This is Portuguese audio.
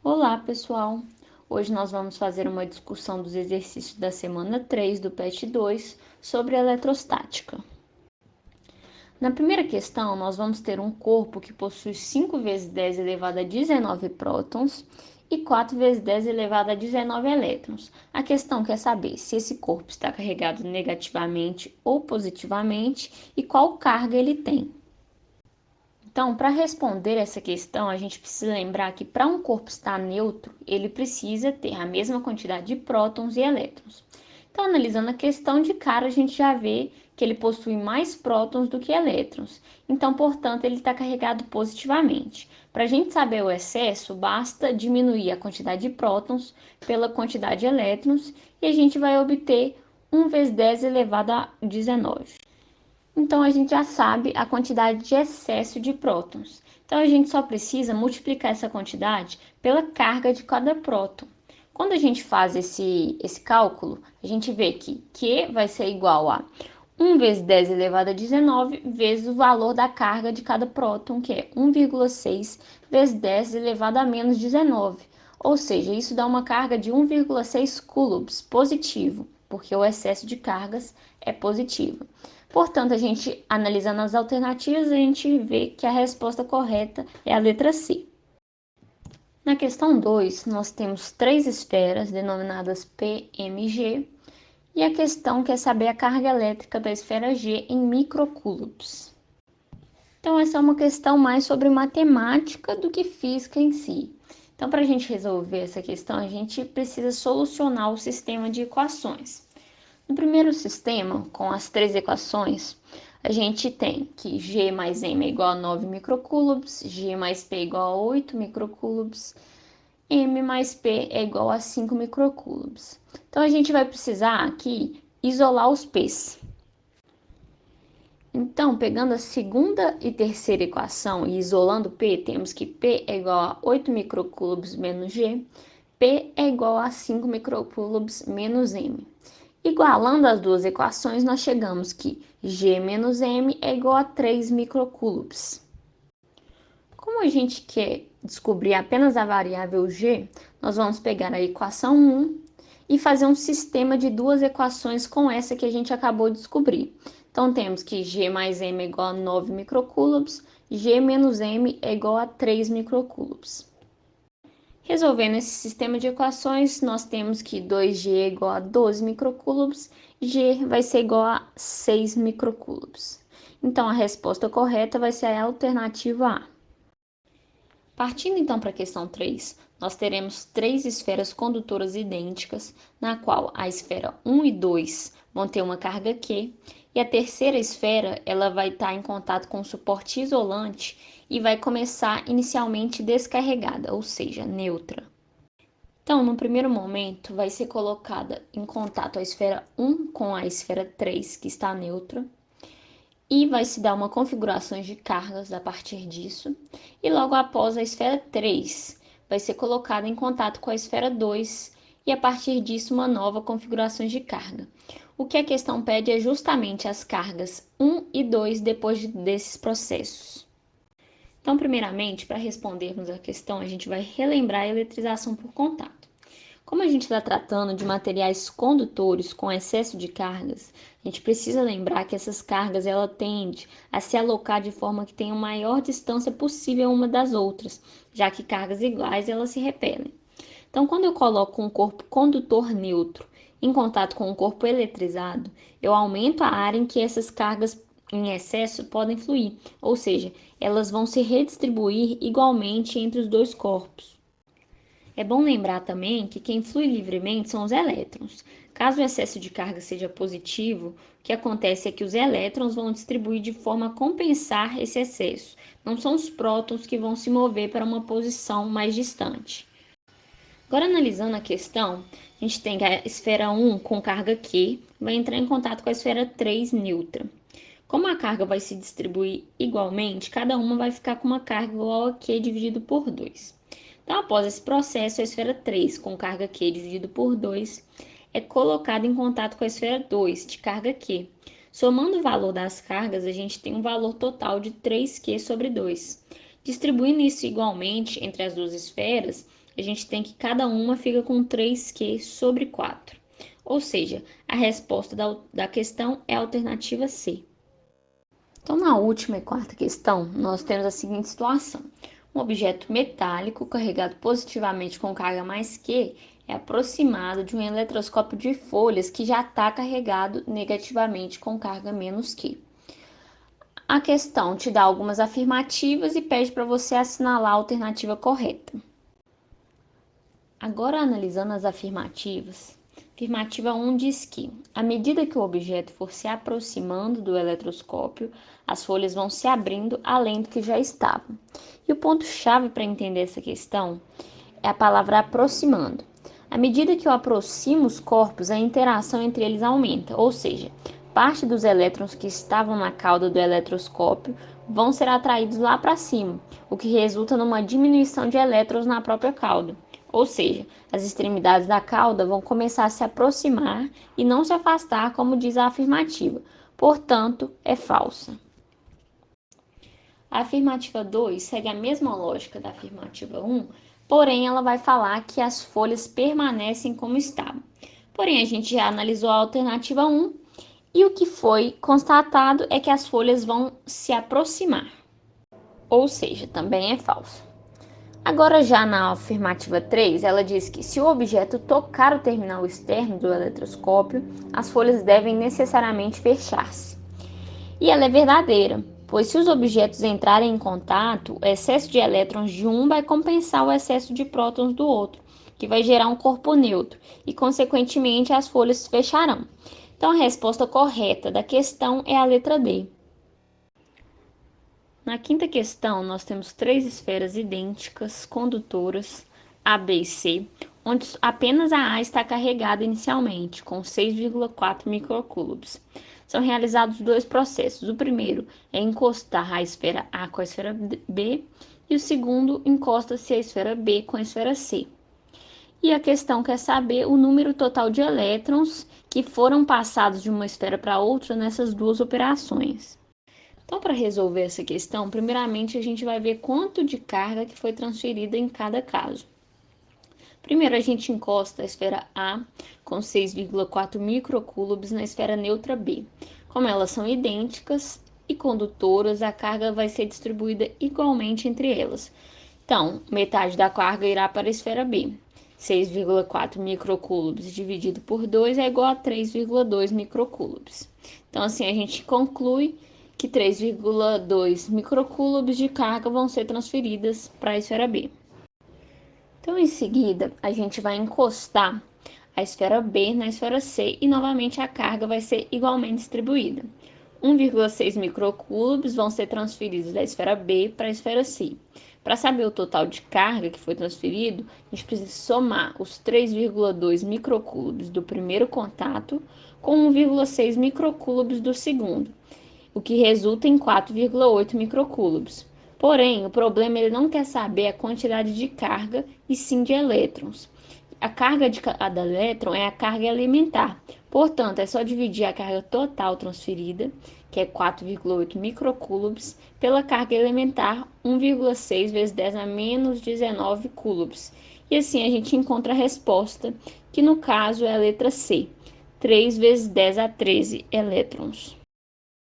Olá, pessoal! Hoje nós vamos fazer uma discussão dos exercícios da semana 3 do PET 2 sobre eletrostática. Na primeira questão, nós vamos ter um corpo que possui 5 vezes 10 elevado a 19 prótons e 4 vezes 10 elevado a 19 elétrons. A questão quer saber se esse corpo está carregado negativamente ou positivamente e qual carga ele tem. Então, para responder essa questão, a gente precisa lembrar que para um corpo estar neutro, ele precisa ter a mesma quantidade de prótons e elétrons. Então, analisando a questão de cara, a gente já vê que ele possui mais prótons do que elétrons. Então, portanto, ele está carregado positivamente. Para a gente saber o excesso, basta diminuir a quantidade de prótons pela quantidade de elétrons e a gente vai obter 1 vezes 10 elevado a 19. Então, a gente já sabe a quantidade de excesso de prótons. Então, a gente só precisa multiplicar essa quantidade pela carga de cada próton. Quando a gente faz esse cálculo, a gente vê que Q vai ser igual a 1 vezes 10 elevado a 19 vezes o valor da carga de cada próton, que é 1,6 vezes 10 elevado a menos 19. Ou seja, isso dá uma carga de 1,6 coulombs positivo, porque o excesso de cargas é positivo. Portanto, a gente, analisando as alternativas, a gente vê que a resposta correta é a letra C. Na questão 2, nós temos 3 esferas denominadas P, M e G, e a questão quer saber a carga elétrica da esfera G em microcoulombs. Então, essa é uma questão mais sobre matemática do que física em si. Então, para a gente resolver essa questão, a gente precisa solucionar o sistema de equações. No primeiro sistema, com as 3 equações, a gente tem que G mais M é igual a 9 microcoulombs, G mais P é igual a 8 microcoulombs, M mais P é igual a 5 microcoulombs. Então, a gente vai precisar aqui isolar os P's. Então, pegando a segunda e terceira equação e isolando P, temos que P é igual a 8 microcoulombs menos G, P é igual a 5 microcoulombs menos M. Igualando as duas equações, nós chegamos que G menos M é igual a 3 microcoulombs. Como a gente quer descobrir apenas a variável G, nós vamos pegar a equação 1 e fazer um sistema de duas equações com essa que a gente acabou de descobrir. Então, temos que G mais M é igual a 9 microcoulombs, G menos M é igual a 3 microcoulombs. Resolvendo esse sistema de equações, nós temos que 2G é igual a 12 microcoulombs, G vai ser igual a 6 microcoulombs. Então, a resposta correta vai ser a alternativa A. Partindo então para a questão 3, nós teremos 3 esferas condutoras idênticas, na qual a esfera 1 e 2 vão ter uma carga Q, e a terceira esfera ela vai estar em contato com o suporte isolante e vai começar inicialmente descarregada, ou seja, neutra. Então, no primeiro momento, vai ser colocada em contato a esfera 1 com a esfera 3, que está neutra, e vai se dar uma configuração de cargas a partir disso, e logo após a esfera 3 vai ser colocada em contato com a esfera 2 e a partir disso uma nova configuração de carga. O que a questão pede é justamente as cargas 1 e 2 depois desses processos. Então, primeiramente, para respondermos a questão, a gente vai relembrar a eletrização por contato. Como a gente está tratando de materiais condutores com excesso de cargas, a gente precisa lembrar que essas cargas ela tende a se alocar de forma que tenha a maior distância possível uma das outras, já que cargas iguais elas se repelem. Então, quando eu coloco um corpo condutor neutro em contato com um corpo eletrizado, eu aumento a área em que essas cargas em excesso podem fluir, ou seja, elas vão se redistribuir igualmente entre os dois corpos. É bom lembrar também que quem flui livremente são os elétrons. Caso o excesso de carga seja positivo, o que acontece é que os elétrons vão distribuir de forma a compensar esse excesso. Não são os prótons que vão se mover para uma posição mais distante. Agora, analisando a questão, a gente tem que a esfera 1 com carga Q vai entrar em contato com a esfera 3 neutra. Como a carga vai se distribuir igualmente, cada uma vai ficar com uma carga igual a Q dividido por 2. Então, após esse processo, a esfera 3 com carga Q dividido por 2 é colocada em contato com a esfera 2 de carga Q. Somando o valor das cargas, a gente tem um valor total de 3Q sobre 2. Distribuindo isso igualmente entre as duas esferas, a gente tem que cada uma fica com 3Q sobre 4. Ou seja, a resposta da questão é a alternativa C. Então, na última e quarta questão, nós temos a seguinte situação. Um objeto metálico carregado positivamente com carga mais Q é aproximado de um eletroscópio de folhas que já está carregado negativamente com carga menos Q. A questão te dá algumas afirmativas e pede para você assinalar a alternativa correta. Agora, analisando as afirmativas, afirmativa 1 diz que, à medida que o objeto for se aproximando do eletroscópio, as folhas vão se abrindo além do que já estavam. E o ponto-chave para entender essa questão é a palavra aproximando. À medida que eu aproximo os corpos, a interação entre eles aumenta, ou seja, parte dos elétrons que estavam na cauda do eletroscópio vão ser atraídos lá para cima, o que resulta numa diminuição de elétrons na própria cauda. Ou seja, as extremidades da cauda vão começar a se aproximar e não se afastar, como diz a afirmativa. Portanto, é falsa. A afirmativa 2 segue a mesma lógica da afirmativa 1, porém ela vai falar que as folhas permanecem como estavam. Porém, a gente já analisou a alternativa 1 e o que foi constatado é que as folhas vão se aproximar. Ou seja, também é falso. Agora, já na afirmativa 3, ela diz que se o objeto tocar o terminal externo do eletroscópio, as folhas devem necessariamente fechar-se. E ela é verdadeira, pois se os objetos entrarem em contato, o excesso de elétrons de um vai compensar o excesso de prótons do outro, que vai gerar um corpo neutro, e consequentemente as folhas se fecharão. Então, a resposta correta da questão é a letra D. Na quinta questão, nós temos três esferas idênticas, condutoras, A, B e C, onde apenas a A está carregada inicialmente, com 6,4 microcoulombs. São realizados dois processos. O primeiro é encostar a esfera A com a esfera B, e o segundo encosta-se a esfera B com a esfera C. E a questão quer saber o número total de elétrons que foram passados de uma esfera para outra nessas duas operações. Então, para resolver essa questão, primeiramente a gente vai ver quanto de carga que foi transferida em cada caso. Primeiro, a gente encosta a esfera A com 6,4 microcoulombs na esfera neutra B. Como elas são idênticas e condutoras, a carga vai ser distribuída igualmente entre elas. Então, metade da carga irá para a esfera B. 6,4 microcoulombs dividido por 2 é igual a 3,2 microcoulombs. Então, assim, a gente conclui que 3,2 microcoulombs de carga vão ser transferidas para a esfera B. Então, em seguida, a gente vai encostar a esfera B na esfera C e novamente a carga vai ser igualmente distribuída. 1,6 microcoulombs vão ser transferidos da esfera B para a esfera C. Para saber o total de carga que foi transferido, a gente precisa somar os 3,2 microcoulombs do primeiro contato com 1,6 microcoulombs do segundo, o que resulta em 4,8 microcoulombs. Porém, o problema ele não quer saber a quantidade de carga, e sim de elétrons. A carga de cada elétron é a carga elementar. Portanto, é só dividir a carga total transferida, que é 4,8 microcoulombs, pela carga elementar 1,6 vezes 10 a menos 19 coulombs. E assim a gente encontra a resposta, que no caso é a letra C, 3 vezes 10 a 13 elétrons.